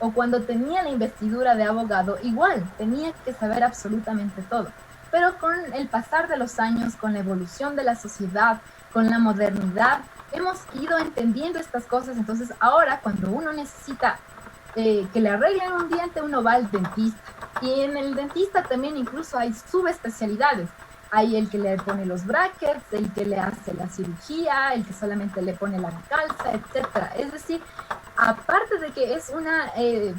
O cuando tenía la investidura de abogado, igual, tenía que saber absolutamente todo. Pero con el pasar de los años, con la evolución de la sociedad, con la modernidad, hemos ido entendiendo estas cosas. Entonces, ahora, cuando uno necesita que le arreglen un diente, uno va al dentista. Y en el dentista también incluso hay subespecialidades. Hay el que le pone los brackets, el que le hace la cirugía, el que solamente le pone la calza, etcétera. Es decir, aparte de que es una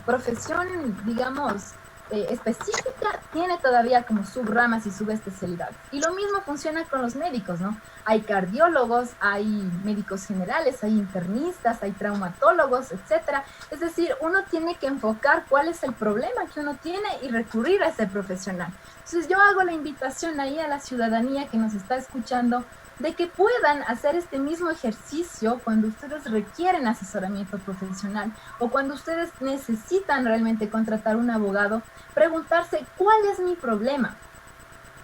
profesión, digamos, específica, tiene todavía como subramas y subespecialidades. Y lo mismo funciona con los médicos, ¿no? Hay cardiólogos, hay médicos generales, hay internistas, hay traumatólogos, etcétera. Es decir, uno tiene que enfocar cuál es el problema que uno tiene y recurrir a ese profesional. Entonces yo hago la invitación ahí a la ciudadanía que nos está escuchando de que puedan hacer este mismo ejercicio cuando ustedes requieren asesoramiento profesional o cuando ustedes necesitan realmente contratar un abogado, preguntarse cuál es mi problema,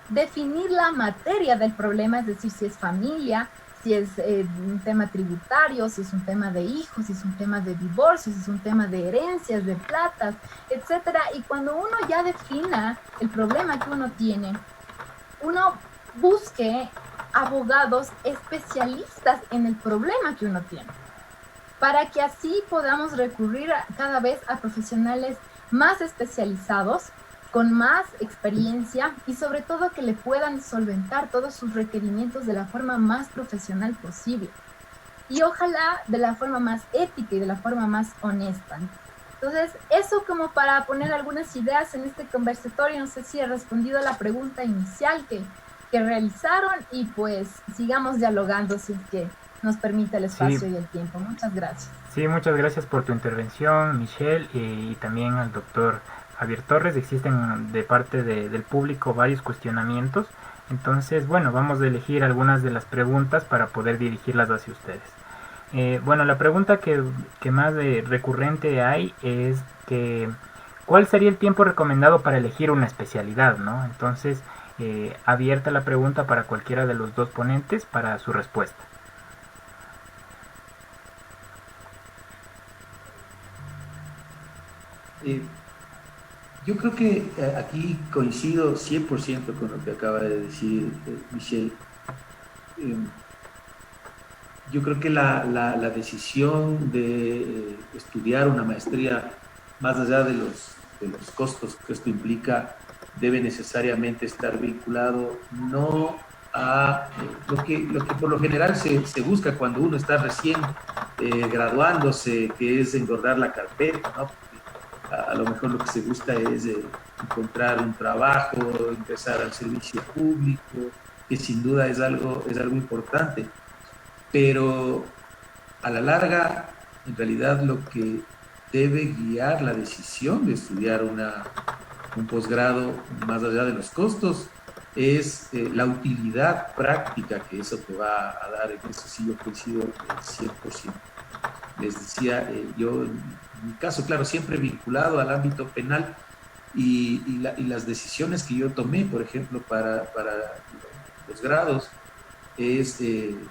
definir la materia del problema, es decir, si es familia, si es un tema tributario, si es un tema de hijos, si es un tema de divorcio, si es un tema de herencias, de platas, etcétera. Y cuando uno ya defina el problema que uno tiene, uno busque abogados especialistas en el problema que uno tiene, para que así podamos recurrir cada vez a profesionales más especializados, con más experiencia y sobre todo que le puedan solventar todos sus requerimientos de la forma más profesional posible y ojalá de la forma más ética y de la forma más honesta. Entonces, eso como para poner algunas ideas en este conversatorio. No sé si he respondido a la pregunta inicial que realizaron y pues sigamos dialogando si es que nos permite el espacio y el tiempo. Muchas gracias. Sí, muchas gracias por tu intervención, Michelle, y también al doctor Javier Torres. Existen de parte del público varios cuestionamientos, entonces, bueno, vamos a elegir algunas de las preguntas para poder dirigirlas hacia ustedes. Bueno, la pregunta que más recurrente hay es que ¿cuál sería el tiempo recomendado para elegir una especialidad, ¿no? Entonces, abierta la pregunta para cualquiera de los dos ponentes para su respuesta. Eh, yo creo que aquí coincido 100% con lo que acaba de decir Michelle. Eh, yo creo que la decisión de estudiar una maestría, más allá de los costos que esto implica, debe necesariamente estar vinculado no a lo que por lo general se busca cuando uno está recién graduándose, que es engordar la carpeta, ¿no? A lo mejor lo que se busca es encontrar un trabajo, ingresar al servicio público, que sin duda es algo importante, pero a la larga, en realidad lo que debe guiar la decisión de estudiar un posgrado, más allá de los costos, es la utilidad práctica que eso te va a dar. En eso sí yo coincido 100%. Les decía, yo en mi caso, claro, siempre vinculado al ámbito penal y las decisiones que yo tomé, por ejemplo, para los grados, es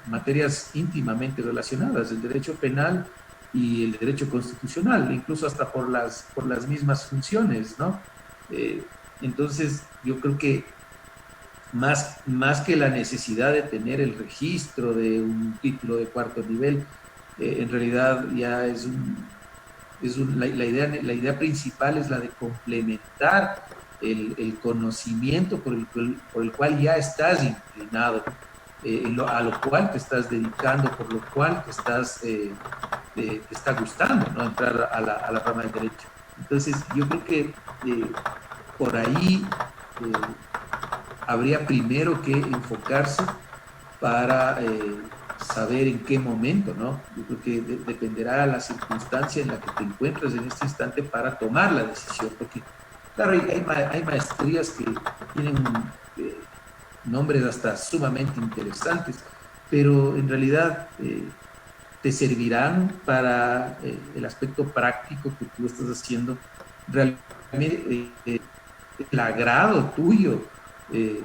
materias íntimamente relacionadas, el derecho penal y el derecho constitucional, incluso hasta por las mismas funciones, ¿no? Eh, entonces, yo creo que más que la necesidad de tener el registro de un título de cuarto nivel, en realidad ya la idea principal es la de complementar el conocimiento por el cual ya estás inclinado, a lo cual te estás dedicando, por lo cual te está gustando, ¿no? Entrar a la rama del derecho. Entonces, yo creo que por ahí habría primero que enfocarse para saber en qué momento, ¿no? Yo creo que dependerá de la circunstancia en la que te encuentres en este instante para tomar la decisión, porque, claro, hay maestrías que tienen nombres hasta sumamente interesantes, pero en realidad te servirán para el aspecto práctico que tú estás haciendo, realmente el agrado tuyo, eh,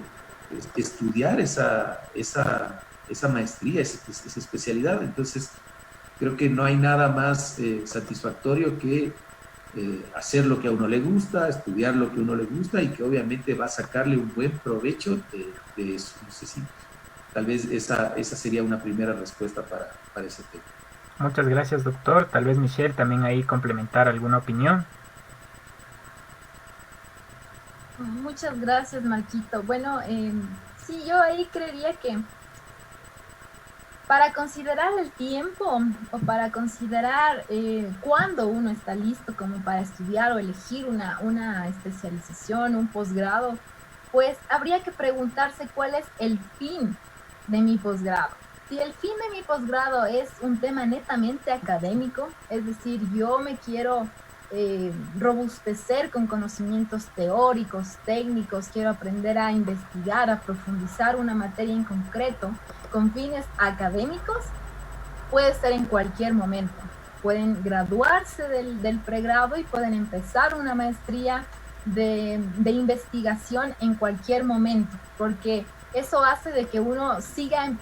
estudiar esa maestría, esa especialidad. Entonces, creo que no hay nada más satisfactorio que hacer lo que a uno le gusta, estudiar lo que a uno le gusta y que obviamente va a sacarle un buen provecho de eso. No sé si tal vez esa sería una primera respuesta para ese tema. Muchas gracias, doctor. Tal vez Michelle también ahí complementar alguna opinión. Muchas gracias, Marquito. Bueno, sí, yo ahí creería que para considerar el tiempo o para considerar cuándo uno está listo como para estudiar o elegir una especialización, un posgrado, pues habría que preguntarse cuál es el fin de mi posgrado. Si el fin de mi posgrado es un tema netamente académico, es decir, yo me quiero robustecer con conocimientos teóricos, técnicos, quiero aprender a investigar, a profundizar una materia en concreto con fines académicos, puede ser en cualquier momento. Pueden graduarse del pregrado y pueden empezar una maestría de investigación en cualquier momento, porque eso hace de que uno siga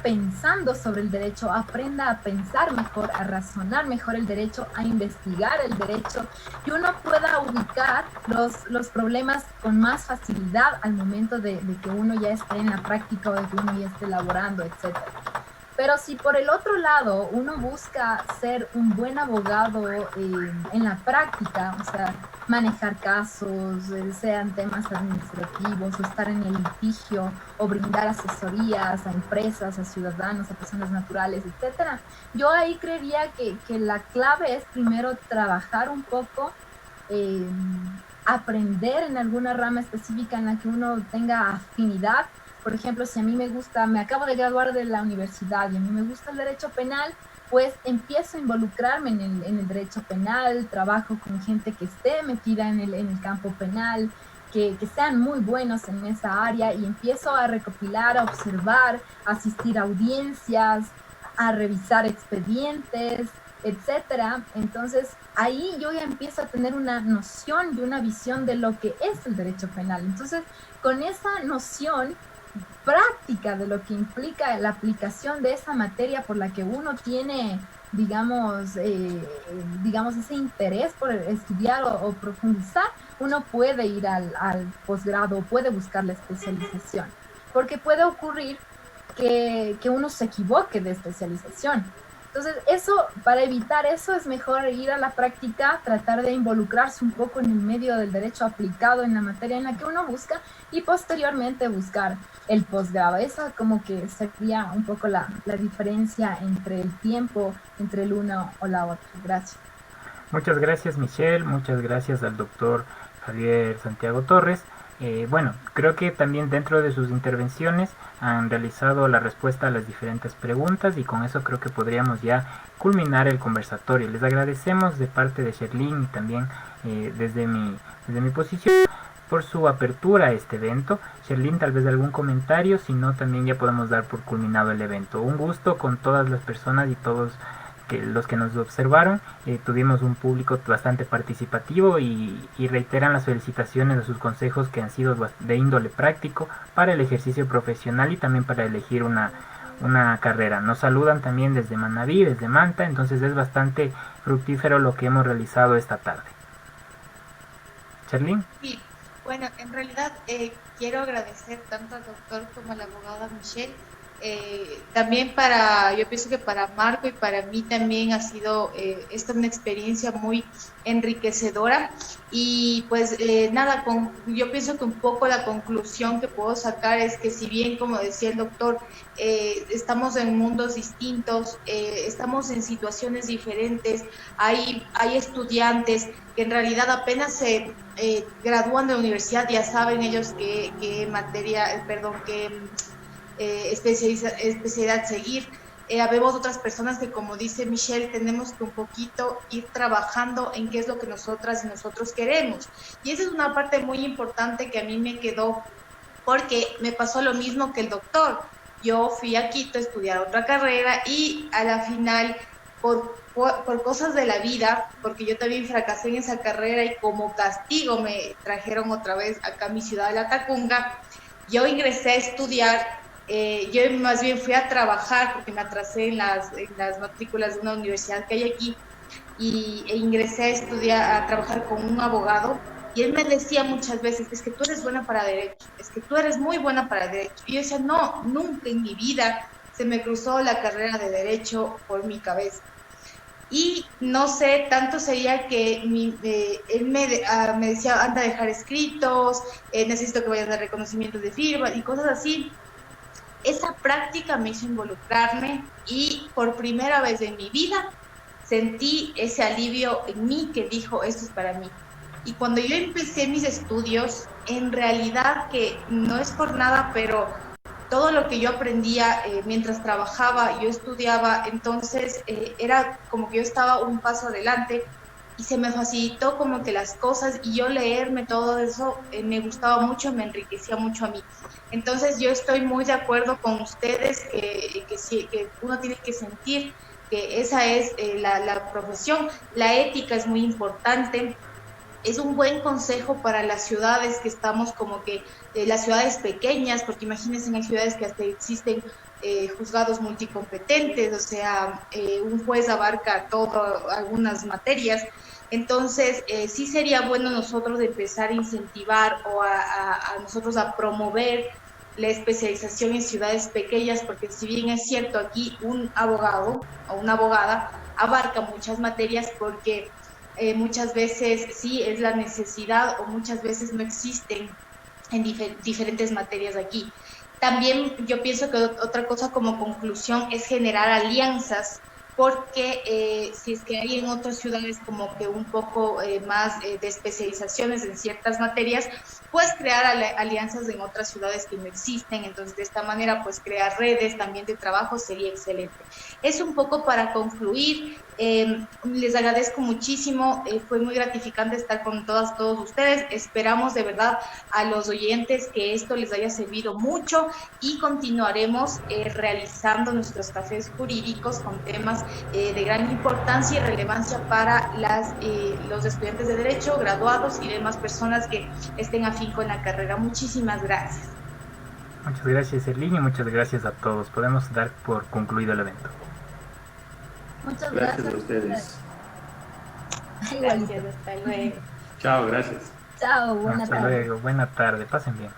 pensando sobre el derecho, aprenda a pensar mejor, a razonar mejor el derecho, a investigar el derecho, y uno pueda ubicar los problemas con más facilidad al momento de que uno ya esté en la práctica o de que uno ya esté elaborando, etc. Pero si por el otro lado uno busca ser un buen abogado en la práctica, o sea, manejar casos, sean temas administrativos, o estar en el litigio, o brindar asesorías a empresas, a ciudadanos, a personas naturales, etcétera, yo ahí creería que la clave es primero trabajar un poco, aprender en alguna rama específica en la que uno tenga afinidad. Por ejemplo, si a mí me acabo de graduar de la universidad y a mí me gusta el derecho penal, pues empiezo a involucrarme en el derecho penal, trabajo con gente que esté metida en el campo penal, que sean muy buenos en esa área, y empiezo a recopilar, a observar, a asistir a audiencias, a revisar expedientes, etcétera. Entonces, ahí yo ya empiezo a tener una noción y una visión de lo que es el derecho penal. Entonces, con esa noción práctica de lo que implica la aplicación de esa materia por la que uno tiene, digamos digamos, ese interés por estudiar o profundizar, uno puede ir al posgrado, puede buscar la especialización, porque puede ocurrir que uno se equivoque de especialización. Entonces, eso, para evitar eso, es mejor ir a la práctica, tratar de involucrarse un poco en el medio del derecho aplicado en la materia en la que uno busca y posteriormente buscar el posgrado. Esa como que sería un poco la diferencia entre el tiempo, entre el uno o la otra. Gracias. Muchas gracias, Michelle. Muchas gracias al doctor Javier Santiago Torres. Bueno, creo que también dentro de sus intervenciones han realizado la respuesta a las diferentes preguntas y con eso creo que podríamos ya culminar el conversatorio. Les agradecemos de parte de Sherlyn y también desde mi posición por su apertura a este evento. Sherlyn, tal vez algún comentario, si no también ya podemos dar por culminado el evento. Un gusto con todas las personas y todos los que nos observaron. Tuvimos un público bastante participativo y reiteran las felicitaciones a sus consejos que han sido de índole práctico para el ejercicio profesional y también para elegir una carrera. Nos saludan también desde Manabí, desde Manta, entonces es bastante fructífero lo que hemos realizado esta tarde. Sherlyn. Sí, bueno, en realidad quiero agradecer tanto al doctor como a la abogada Michelle. También yo pienso que para Marco y para mí también ha sido esta una experiencia muy enriquecedora y pues nada, yo pienso que un poco la conclusión que puedo sacar es que si bien, como decía el doctor, estamos en mundos distintos, estamos en situaciones diferentes, hay estudiantes que en realidad apenas se gradúan de la universidad, ya saben ellos qué especialidad seguir. Habemos otras personas que, como dice Michelle, tenemos que un poquito ir trabajando en qué es lo que nosotras y nosotros queremos. Y esa es una parte muy importante que a mí me quedó, porque me pasó lo mismo que el doctor. Yo fui a Quito a estudiar otra carrera y a la final, por cosas de la vida, porque yo también fracasé en esa carrera y como castigo me trajeron otra vez acá a mi ciudad de La Tacunga, yo ingresé a estudiar. Yo más bien fui a trabajar porque me atrasé en las matrículas de una universidad que hay aquí e ingresé a trabajar con un abogado y él me decía muchas veces, es que tú eres buena para derecho, es que tú eres muy buena para derecho. Y yo decía, no, nunca en mi vida se me cruzó la carrera de derecho por mi cabeza. Y no sé, tanto sería que él me decía, anda a dejar escritos, necesito que vayas a dar reconocimientos de firma y cosas así. Esa práctica me hizo involucrarme y por primera vez en mi vida sentí ese alivio en mí que dijo, esto es para mí. Y cuando yo empecé mis estudios, en realidad que no es por nada, pero todo lo que yo aprendía mientras trabajaba, yo estudiaba, entonces era como que yo estaba un paso adelante y se me facilitó como que las cosas y yo leerme todo eso me gustaba mucho, me enriquecía mucho a mí. Entonces yo estoy muy de acuerdo con ustedes que uno tiene que sentir que esa es la profesión. La ética es muy importante. Es un buen consejo para las ciudades que estamos como que, las ciudades pequeñas, porque imagínense, hay ciudades que hasta existen juzgados multicompetentes, o sea, un juez abarca algunas materias. Entonces, sí sería bueno nosotros empezar a incentivar o a nosotros a promover la especialización en ciudades pequeñas, porque si bien es cierto, aquí un abogado o una abogada abarca muchas materias porque muchas veces sí es la necesidad o muchas veces no existen en diferentes materias aquí. También yo pienso que otra cosa como conclusión es generar alianzas, porque si es que hay en otras ciudades como que un poco más de especializaciones en ciertas materias, pues crear alianzas en otras ciudades que no existen. Entonces de esta manera pues crear redes también de trabajo sería excelente. Es un poco para concluir. Les agradezco muchísimo, fue muy gratificante estar con todos ustedes. Esperamos de verdad a los oyentes que esto les haya servido mucho y continuaremos realizando nuestros cafés jurídicos con temas de gran importancia y relevancia para los estudiantes de Derecho, graduados y demás personas que estén afín con la carrera. Muchísimas gracias. Muchas gracias, Erlín, y muchas gracias a todos. Podemos dar por concluido el evento. Muchas gracias a ustedes. Gracias, hasta luego. Chao, gracias. Chao, buena Hasta tarde. luego, buena tarde, pasen bien.